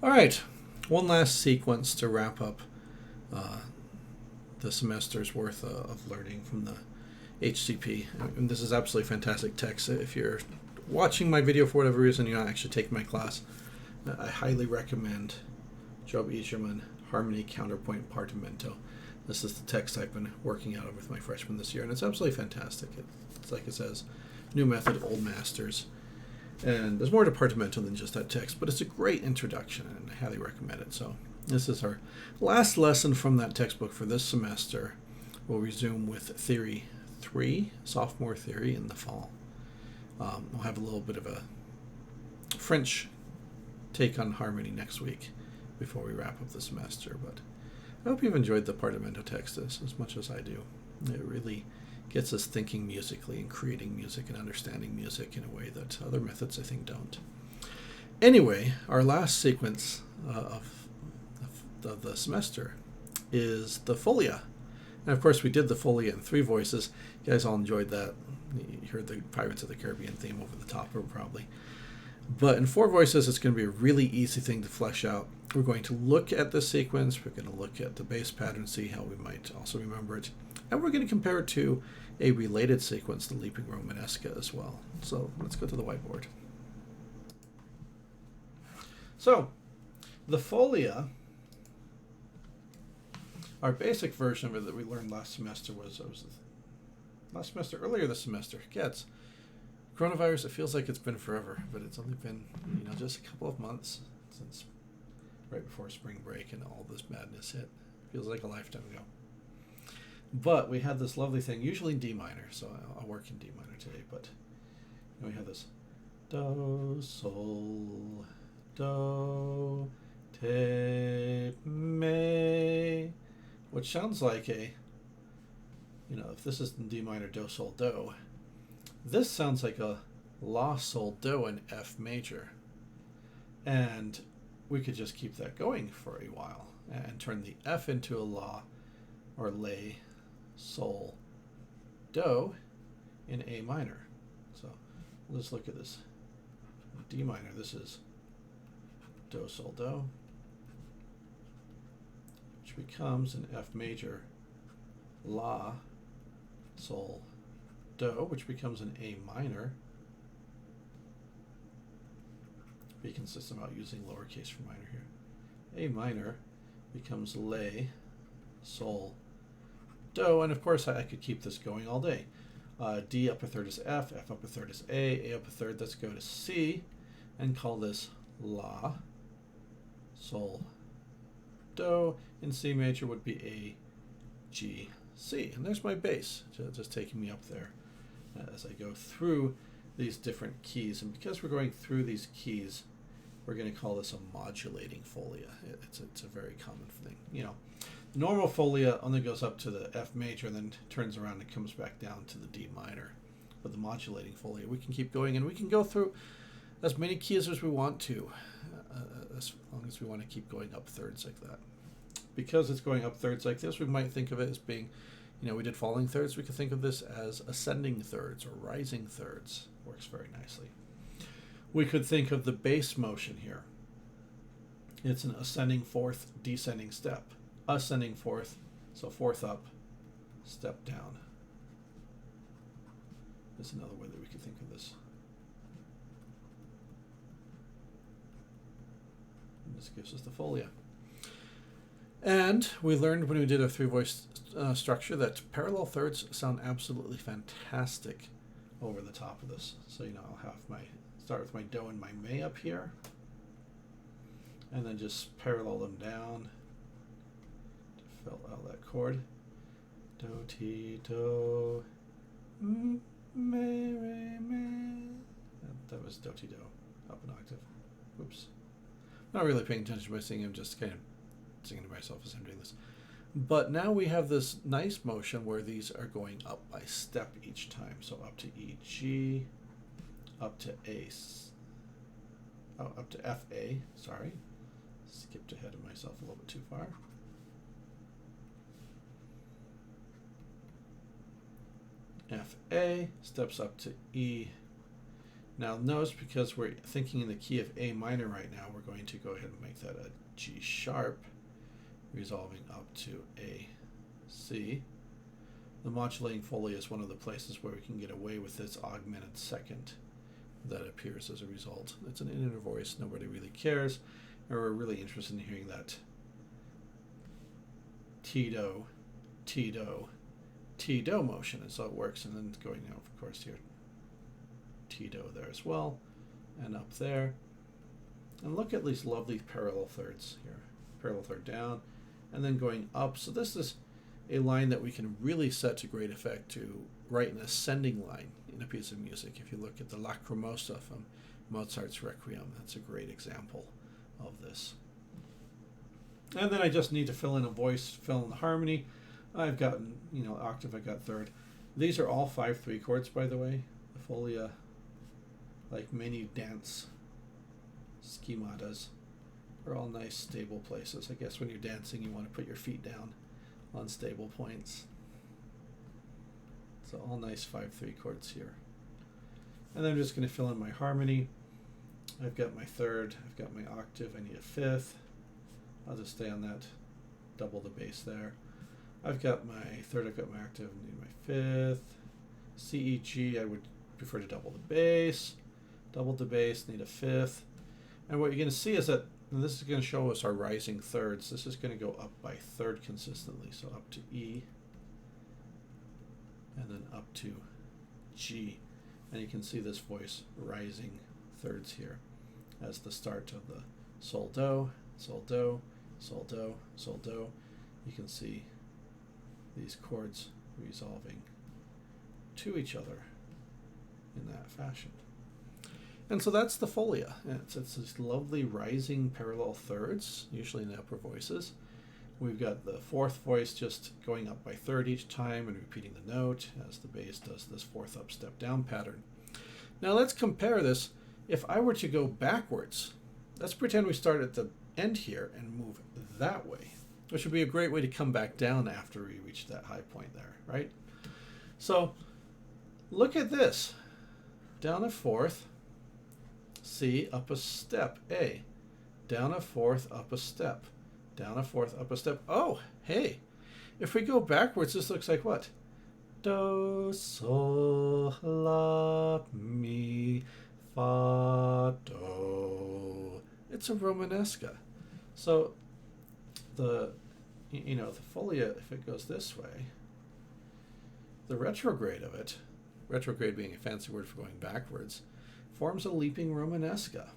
All right, one last sequence to wrap up the semester's worth of learning from the HCP. And this is absolutely fantastic text. If you're watching my video for whatever reason, you're not actually taking my class, I highly recommend Job Iserman, Harmony, Counterpoint, Partimento. This is the text I've been working out with my freshmen this year, and it's absolutely fantastic. It's like it says, new method, old masters. And there's more to Partimento than just that text, but it's a great introduction, and I highly recommend it. So this is our last lesson from that textbook for this semester. We'll resume with Theory 3, Sophomore Theory, in the fall. We'll have a little bit of a French take on harmony next week before we wrap up the semester. But I hope you've enjoyed the Partimento text as much as I do. It really gets us thinking musically and creating music and understanding music in a way that other methods, I think, don't. Anyway, our last sequence of the semester is the Folia. And of course, we did the Folia in 3 voices. You guys all enjoyed that. You heard the Pirates of the Caribbean theme over the top of it, probably. But in 4 voices, it's going to be a really easy thing to flesh out. We're going to look at the sequence. We're going to look at the bass pattern, see how we might also remember it. And we're going to compare it to a related sequence, the Leaping Romanesco, as well. So let's go to the whiteboard. So the Folia, our basic version of it that we learned last semester earlier this semester. Gets coronavirus. It feels like it's been forever, but it's only been just a couple of months since right before spring break and all this madness hit. Feels like a lifetime ago. But we had this lovely thing, usually in D minor, so I'll work in D minor today. But we have this do, sol, do, te, me, which sounds like a, if this is in D minor, do, sol, do, this sounds like a la, sol, do in F major. And we could just keep that going for a while and turn the F into a la or lay, sol, do in A minor. So let's look at this. D minor, this is do, sol, do, which becomes an F major, la, sol, do, which becomes an A minor. Be consistent about using lowercase for minor here. A minor becomes lay, sol, do, and of course I could keep this going all day. D up a third is F, F up a third is A up a third. Let's go to C and call this la, sol, do, and C major would be A, G, C. And there's my bass, just taking me up there as I go through these different keys. And because we're going through these keys, we're going to call this a modulating folia. It's a very common thing. Normal folia only goes up to the F major and then turns around and comes back down to the D minor. But the modulating folia, we can keep going, and we can go through as many keys as we want to, as long as we want to keep going up thirds like that. Because it's going up thirds like this, we might think of it as being, we did falling thirds. We could think of this as ascending thirds or rising thirds. Works very nicely. We could think of the bass motion here. It's an ascending fourth, descending step. Ascending fourth, so fourth up, step down. There's another way that we could think of this. And this gives us the folia. And we learned when we did a 3-voice structure that parallel thirds sound absolutely fantastic over the top of this. So I'll have start with my do and my me up here, and then just parallel them down to fill out that chord. Do, ti, do, me, re, me. That was do, ti, do, up an octave. Oops. Not really paying attention to my singing, I'm just kind of singing to myself as I'm doing this. But now we have this nice motion where these are going up by step each time. So up to E, G, up to A, up to F, A, sorry. Skipped ahead of myself a little bit too far. F, A, steps up to E, Now notice, because we're thinking in the key of A minor right now, we're going to go ahead and make that a G sharp, resolving up to A C. The modulating folia is one of the places where we can get away with this augmented second that appears as a result. It's an inner voice, nobody really cares, and we're really interested in hearing that T-do, T-do, T-do motion, and so it works, and then going out, of course, here, T-do there as well, and up there. And look at these lovely parallel thirds here. Parallel third down, and then going up. So this is a line that we can really set to great effect to write an ascending line in a piece of music. If you look at the Lacrimosa from Mozart's Requiem, that's a great example of this. And then I just need to fill in a voice, fill in the harmony. I've gotten, octave, I got third. These are all 5/3 chords, by the way. The folia, like many dance schematas, are all nice stable places. I guess when you're dancing, you want to put your feet down on stable points. So all nice 5/3 chords here. And then I'm just going to fill in my harmony. I've got my third, I've got my octave, I need a fifth. I'll just stay on that, double the bass there. I've got my third, I've got my octave, I need my fifth. C, E, G, I would prefer to double the bass. Double the bass, need a fifth. And what you're going to see is that, and this is going to show us our rising thirds. This is going to go up by third consistently. So up to E, and then up to G. And you can see this voice rising thirds here as the start of the sol do, sol do, sol do, sol do. You can see these chords resolving to each other in that fashion. And so that's the folia. It's these lovely rising parallel thirds, usually in the upper voices. We've got the fourth voice just going up by third each time and repeating the note as the bass does this fourth up, step down pattern. Now let's compare this. If I were to go backwards, let's pretend we start at the end here and move that way, which would be a great way to come back down after we reach that high point there, right? So look at this. Down a fourth, C, up a step, A. Down a fourth, up a step. Down a fourth, up a step. Oh, hey. If we go backwards, this looks like what? Do, sol, la, mi, fa, do. It's a Romanesca. So the folia, if it goes this way, the retrograde of it, retrograde being a fancy word for going backwards, forms a leaping Romanesca.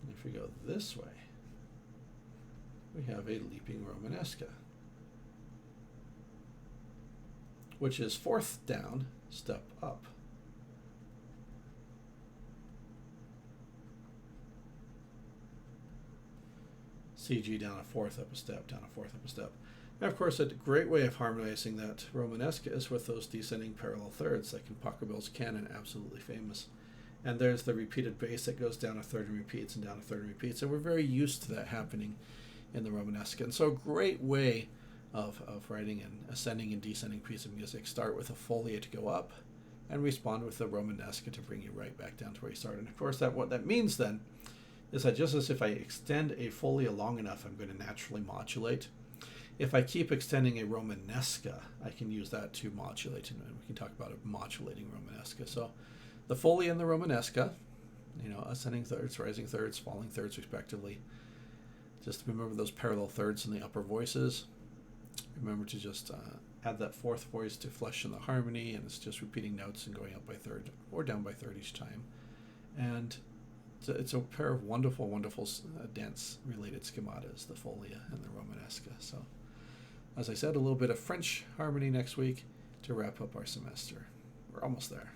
And if we go this way, we have a leaping Romanesca, which is fourth down, step up. CG down a fourth, up a step, down a fourth, up a step. And of course, a great way of harmonizing that Romanesca is with those descending parallel thirds, like in Pachelbel's canon, absolutely famous. And there's the repeated bass that goes down a third and repeats, and down a third and repeats. And we're very used to that happening in the Romanesca. And so a great way of writing an ascending and descending piece of music. Start with a folia to go up, and respond with the Romanesca to bring you right back down to where you started. And of course, what that means then is that just as if I extend a folia long enough, I'm going to naturally modulate. If I keep extending a Romanesca, I can use that to modulate, and we can talk about a modulating Romanesca. So the folia and the Romanesca, ascending thirds, rising thirds, falling thirds, respectively. Just remember those parallel thirds in the upper voices. Remember to just add that fourth voice to flesh in the harmony, and it's just repeating notes and going up by third or down by third each time. And it's a pair of wonderful, wonderful dance-related schematas, the folia and the Romanesca. So, as I said, a little bit of French harmony next week to wrap up our semester. We're almost there.